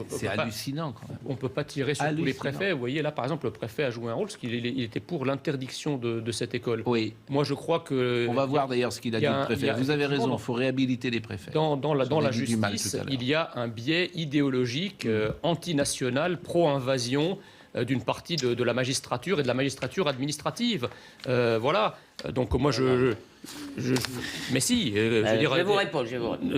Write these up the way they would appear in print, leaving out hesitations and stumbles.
C'est hallucinant quand même. On ne peut pas tirer sur tous les préfets. Vous voyez, là, par exemple, le préfet a joué un rôle parce qu'il était pour l'interdiction de cette école. Oui. Moi, je crois que... On va voir d'ailleurs ce qu'il a dit, le préfet. Vous avez raison, il faut réhabiliter les préfets. Dans la justice, il y a un biais idéologique antinational, pro-invasion d'une partie de la magistrature et de la magistrature administrative. Voilà. Donc moi, mais si, je veux dire... Je vais vous répondre.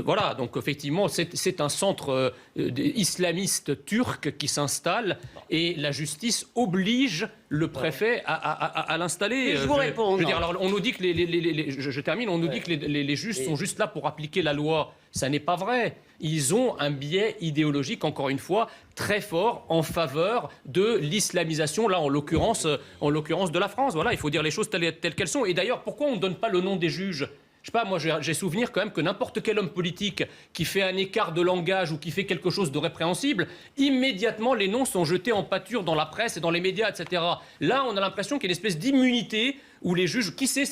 Voilà, donc effectivement, c'est un centre islamiste turc qui s'installe et la justice oblige le préfet à l'installer. Je vous réponds. Je veux dire, alors, on nous dit que je termine, on nous dit que les juges sont juste là pour appliquer la loi. Ça n'est pas vrai. Ils ont un biais idéologique, encore une fois, très fort en faveur de l'islamisation, là en l'occurrence de la France. Voilà, il faut dire les choses telles qu'elles sont. Et d'ailleurs, pourquoi on ne donne pas le nom des juges ? Je sais pas, moi j'ai souvenir quand même que n'importe quel homme politique qui fait un écart de langage ou qui fait quelque chose de répréhensible, immédiatement les noms sont jetés en pâture dans la presse et dans les médias, etc. Là, on a l'impression qu'il y a une espèce d'immunité où les juges... Qui sont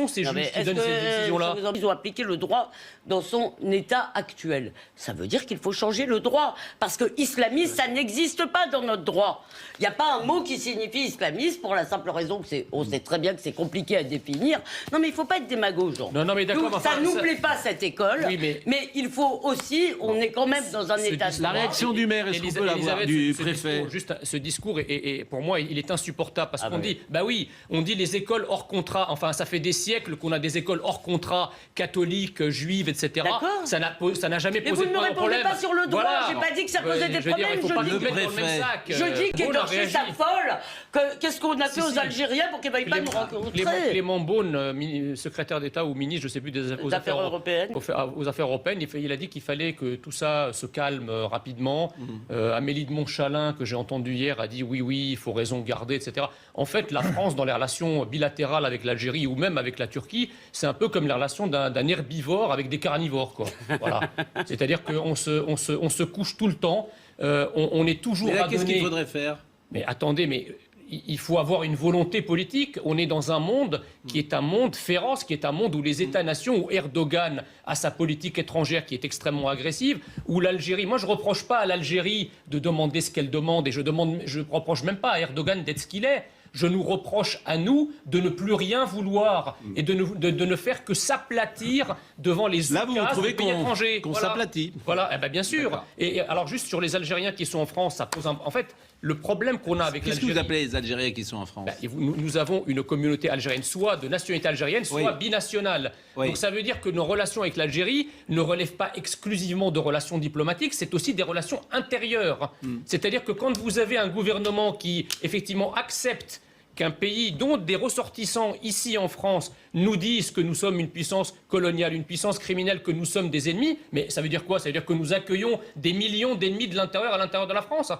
ces juges qui donnent ces décisions-là ? Ils ont appliqué le droit dans son état actuel. Ça veut dire qu'il faut changer le droit. Parce que islamiste, ça n'existe pas dans notre droit. Il n'y a pas un mot qui signifie islamiste pour la simple raison que on sait très bien que c'est compliqué à définir. Non, mais il ne faut pas être démagogue, Jean. Non, mais d'accord. Donc, ça n'oublie pas cette école. Oui, mais il faut aussi... On est quand même dans un état de droit. La réaction du maire, est-ce qu'on peut l'avoir, du préfet ? Ce discours, et pour moi, il est insupportable. Parce qu'on dit, bah oui, on dit les écoles hors contrat. Enfin, ça fait des siècles qu'on a des écoles hors contrat, catholiques, juives, etc. Ça n'a jamais posé de problème. Mais vous ne me répondez pas sur le droit. Voilà. J'ai pas dit que ça posait des problèmes. Il faut pas nous mettre dans le même sac. Je dis qu'Edorchi s'affole. Qu'est-ce qu'on a fait aux Algériens pour qu'ils ne veuillent pas nous rencontrer ? Clément Beaune, secrétaire d'État ou ministre, je ne sais plus, aux affaires européennes. Aux affaires européennes, il a dit qu'il fallait que tout ça se calme rapidement. Amélie de Montchalin, que j'ai entendu hier, a dit oui, il faut raison garder, etc. En fait, la France, dans les relations bilatérales avec l'Algérie ou même avec la Turquie, c'est un peu comme les relations d'un herbivore avec des carnivores, quoi. Voilà. C'est-à-dire qu'on se couche tout le temps, on est toujours... Mais là, qu'est-ce qu'il faudrait faire ? Mais attendez, il faut avoir une volonté politique. On est dans un monde qui est un monde féroce, qui est un monde où les États-nations, où Erdogan a sa politique étrangère qui est extrêmement agressive, où l'Algérie... Moi, je ne reproche pas à l'Algérie de demander ce qu'elle demande, et je ne reproche même pas à Erdogan d'être ce qu'il est. Je nous reproche à nous de ne plus rien vouloir et de ne faire que s'aplatir devant les oukases des pays étrangers. Qu'on s'aplatit. Voilà, bien sûr. Et alors juste sur les Algériens qui sont en France, ça pose en fait, le problème qu'on a avec l'Algérie... Qu'est-ce que vous appelez les Algériens qui sont en France ? Nous avons une communauté algérienne, soit de nationalité algérienne, soit binationale. Oui. Donc ça veut dire que nos relations avec l'Algérie ne relèvent pas exclusivement de relations diplomatiques, c'est aussi des relations intérieures. C'est-à-dire que quand vous avez un gouvernement qui, effectivement, accepte qu'un pays dont des ressortissants ici en France nous disent que nous sommes une puissance coloniale, une puissance criminelle, que nous sommes des ennemis, mais ça veut dire quoi ? Ça veut dire que nous accueillons des millions d'ennemis de l'intérieur à l'intérieur de la France.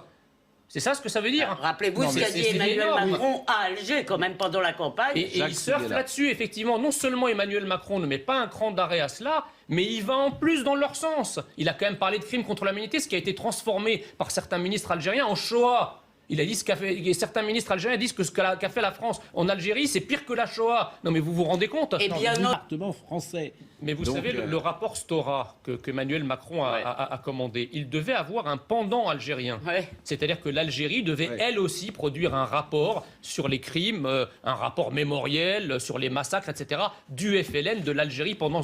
C'est ça ce que ça veut dire. Rappelez-vous ce qu'a dit Emmanuel Macron à Alger, quand même, pendant la campagne. Et il surfe là-dessus, effectivement. Non seulement Emmanuel Macron ne met pas un cran d'arrêt à cela, mais il va en plus dans leur sens. Il a quand même parlé de crimes contre l'humanité, ce qui a été transformé par certains ministres algériens en Shoah. Il a dit certains ministres algériens disent que ce qu'a fait la France en Algérie, c'est pire que la Shoah. Non, mais vous vous rendez compte ? Eh bien, non. Département français. Mais vous savez, le rapport Stora qu'Emmanuel Macron a commandé, il devait avoir un pendant algérien. Ouais. C'est-à-dire que l'Algérie devait elle aussi produire un rapport sur les crimes, un rapport mémoriel sur les massacres, etc., du FLN de l'Algérie pendant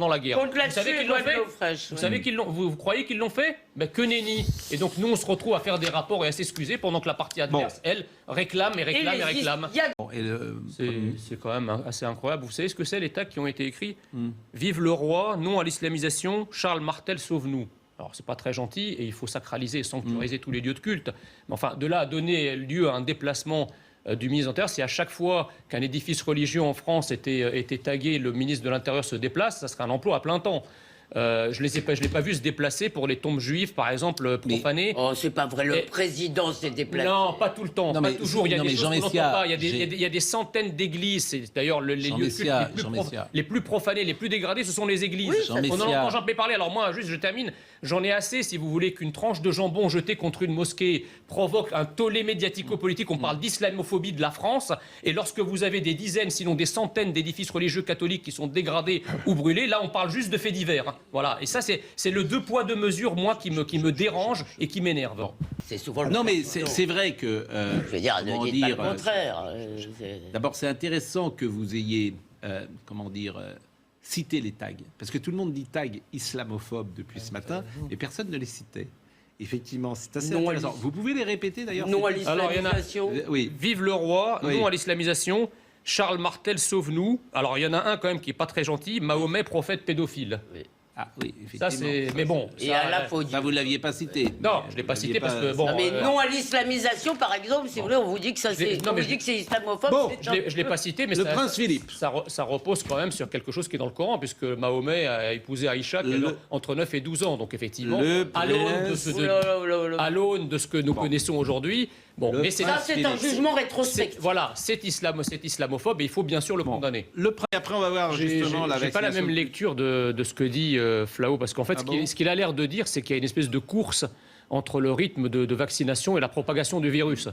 la guerre. Vous savez qu'ils l'ont fait ? Vous croyez qu'ils l'ont fait ? Que nenni. Et donc nous, on se retrouve à faire des rapports et à s'excuser pendant que la partie adverse, elle, réclame et réclame. C'est quand même assez incroyable. Vous savez ce que c'est, les tags qui ont été écrits ? Vive le roi, non à l'islamisation, Charles Martel sauve-nous. Alors, c'est pas très gentil et il faut sacraliser et sanctuariser tous les lieux de culte. Mais enfin, de là à donner lieu à un déplacement du ministre de l'Intérieur, si à chaque fois qu'un édifice religieux en France était tagué, le ministre de l'Intérieur se déplace, ça serait un emploi à plein temps. Je l'ai pas vu se déplacer pour les tombes juives, par exemple, profanées. Oh, c'est pas vrai, le président s'est déplacé. Non, pas tout le temps, pas toujours. Il y a des choses qu'on n'entend pas. Il y a des centaines d'églises. C'est d'ailleurs les lieux de culte les plus profanés, les plus dégradés, ce sont les églises. On en entend jamais parler. Alors moi, juste, je termine. J'en ai assez, si vous voulez, qu'une tranche de jambon jetée contre une mosquée provoque un tollé médiatico-politique. On parle d'islamophobie de la France. Et lorsque vous avez des dizaines, sinon des centaines d'édifices religieux catholiques qui sont dégradés ou brûlés, là, on parle juste de faits divers. Voilà. Et ça, c'est le deux poids, deux mesures, moi, qui me dérange et qui m'énerve. C'est souvent le non, mais c'est vrai que... je veux dire, ne dites pas le contraire. D'abord, c'est intéressant que vous ayez, cité les tags. Parce que tout le monde dit tags islamophobes depuis ce matin, et personne ne les citait. Effectivement, c'est assez intéressant. Vous pouvez les répéter d'ailleurs? Non à l'islamisation. Oui. Vive le roi, non à l'islamisation. Charles Martel, sauve-nous. Alors, il y en a un quand même qui n'est pas très gentil. Mahomet, prophète pédophile. Oui. Ah oui, effectivement. Ça, c'est... Mais bon. Et à la faute. Ça, vous ne l'aviez pas cité. Non, je ne l'ai pas cité parce que... Bon, non, mais non à l'islamisation, par exemple, si vous voulez, on vous dit que ça, c'est... On vous dit que c'est islamophobe. Bon, je ne l'ai pas cité, mais le prince Philippe. Ça repose quand même sur quelque chose qui est dans le Coran, puisque Mahomet a épousé Aïcha entre 9 et 12 ans. Donc, effectivement, à l'aune de ce que nous connaissons aujourd'hui... Bon, mais c'est un jugement rétrospectif. Voilà, c'est islamophobe et il faut bien sûr le condamner. Après, on va voir justement la vaccination. Je n'ai pas la même lecture de ce que dit Flau, parce qu'en fait, ce qu'il a l'air de dire, c'est qu'il y a une espèce de course entre le rythme de vaccination et la propagation du virus.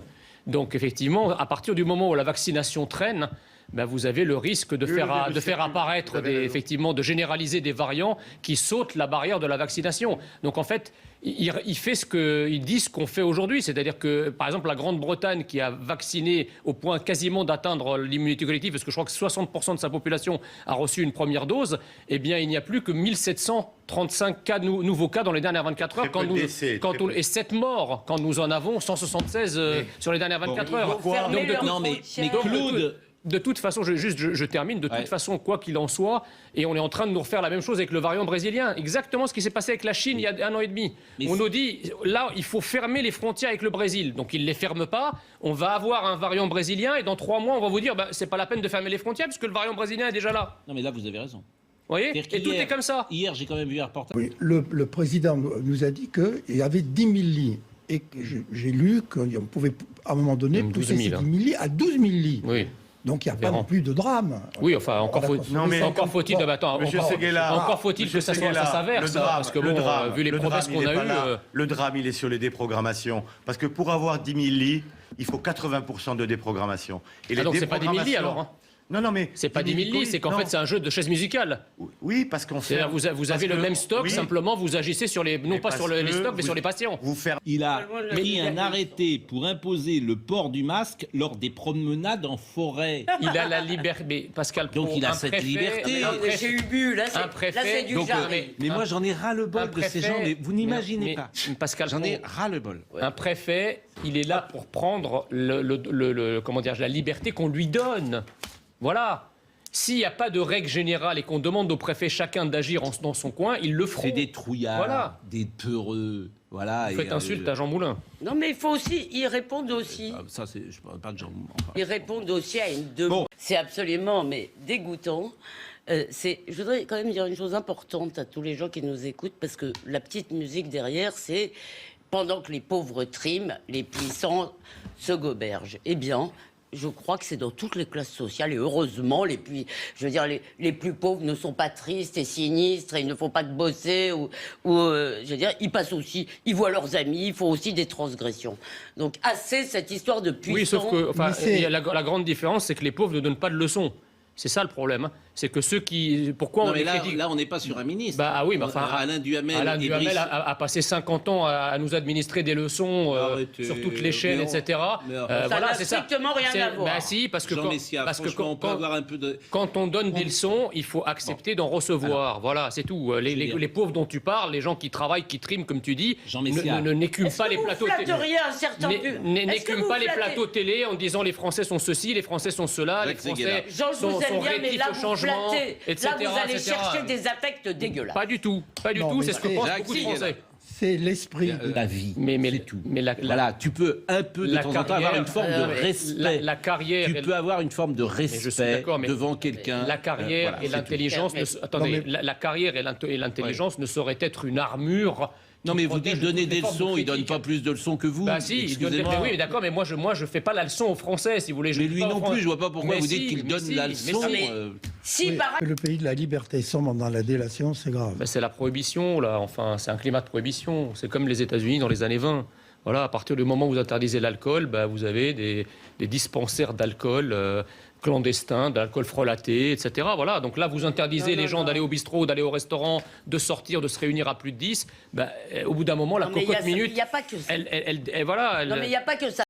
Donc, effectivement, à partir du moment où la vaccination traîne, vous avez le risque de faire apparaître, de généraliser des variants qui sautent la barrière de la vaccination. Donc, en fait, il fait il dit ce qu'on fait aujourd'hui. C'est-à-dire que, par exemple, la Grande-Bretagne, qui a vacciné au point quasiment d'atteindre l'immunité collective, parce que je crois que 60% de sa population a reçu une première dose, eh bien, il n'y a plus que 1735 nouveaux cas dans les dernières 24 heures. Et 7 morts, quand nous en avons 176 sur les dernières 24 heures. Claude... De toute façon, je termine, de toute façon, quoi qu'il en soit, et on est en train de nous refaire la même chose avec le variant brésilien. Exactement ce qui s'est passé avec la Chine il y a 1 an et demi. On nous dit, là, il faut fermer les frontières avec le Brésil. Donc, ils ne les ferment pas. On va avoir un variant brésilien, et dans 3 mois, on va vous dire, c'est pas la peine de fermer les frontières, puisque le variant brésilien est déjà là. Non, mais là, vous avez raison. Vous voyez? Et tout est comme ça. Hier, j'ai quand même vu un reportage. Oui, le président nous a dit qu'il y avait 10 000 lits. Et j'ai lu qu'on pouvait, à un moment donné, pousser ces 10 000 lits à 12 000 lits. Oui. Donc il n'y a pas non plus de drame. Oui, enfin, encore faut-il que ça s'avère, parce que vu les promesses qu'on a eues... Le drame, il est sur les déprogrammations. Parce que pour avoir 10 000 lits, il faut 80% de déprogrammation. Et donc c'est pas 10 000 lits alors Non, mais... C'est pas 10 000 lits, c'est qu'en fait, c'est un jeu de chaises musicales. Oui, parce qu'on fait... Vous avez le même stock, simplement, vous agissez sur non pas sur les stocks, mais sur les patients. Il a pris un arrêté pour imposer le port du masque lors des promenades en forêt. Il a la liberté... Pascal, donc il a cette liberté. J'ai eu bu, là, c'est du genre. Mais moi, j'en ai ras-le-bol de ces gens, mais vous n'imaginez pas. Pascal, j'en ai ras-le-bol. Un préfet, il est là pour prendre la liberté qu'on lui donne. Voilà. S'il n'y a pas de règle générale et qu'on demande aux préfets chacun d'agir dans son coin, ils le feront. C'est des trouillards, des peureux. Voilà. Vous faites insulte à Jean Moulin. Non, mais il faut aussi, ils répondent aussi. Ça, je parle pas de Jean Moulin. Ils répondent aussi à une demande. Bon. C'est absolument, dégoûtant. Je voudrais quand même dire une chose importante à tous les gens qui nous écoutent, parce que la petite musique derrière, c'est pendant que les pauvres triment, les puissants se gobergent. Eh bien, je crois que c'est dans toutes les classes sociales, et heureusement, les plus pauvres ne sont pas tristes et sinistres, et ils ne font pas que bosser, ils passent aussi, ils voient leurs amis, ils font aussi des transgressions. Donc, assez cette histoire de puissance. Oui, sauf que la grande différence, c'est que les pauvres ne donnent pas de leçons. C'est ça le problème. C'est que ceux qui... Pourquoi on les critique ? Là, on n'est pas sur un ministre. Oui, mais enfin... Alain Duhamel a passé 50 ans à nous administrer des leçons sur toutes les chaînes, etc. Ça n'a strictement rien à voir. Si, parce que quand on donne des leçons, il faut accepter d'en recevoir. Voilà, c'est tout. Les pauvres dont tu parles, les gens qui travaillent, qui triment, comme tu dis, n'écument pas les plateaux télé. N'écument pas les plateaux télé en disant les Français sont ceci, les Français sont cela, les Français sont rétifs au changement, etc. Là, vous allez chercher des affects dégueulasses. Pas du tout. C'est ce que pensent beaucoup de Français. C'est l'esprit de la vie. Mais c'est tout. Voilà, tu peux un peu de temps en temps avoir une forme de respect. La carrière. Tu peux avoir une forme de respect devant quelqu'un. La carrière et l'intelligence. Attendez, la carrière et l'intelligence ne sauraient être une armure Non, mais vous dites donner des leçons, il ne donne pas plus de leçons que vous. Bah si, il donne des... Oui, mais d'accord, mais moi je fais pas la leçon aux Français, si vous voulez. Mais lui non plus, je vois pas pourquoi vous dites qu'il donne la leçon. Que le pays de la liberté sombre dans la délation, c'est grave. Ben, c'est la prohibition, là. Enfin, c'est un climat de prohibition. C'est comme les États-Unis dans les années 20. Voilà, à partir du moment où vous interdisez l'alcool, ben, vous avez des dispensaires d'alcool clandestins, d'alcool frelaté, etc. Voilà. Donc là, vous interdisez les gens d'aller au bistrot, d'aller au restaurant, de sortir, de se réunir à plus de 10. Ben, au bout d'un moment, la cocotte minute... Il n'y a pas que ça. Voilà, Non, mais il n'y a pas que ça.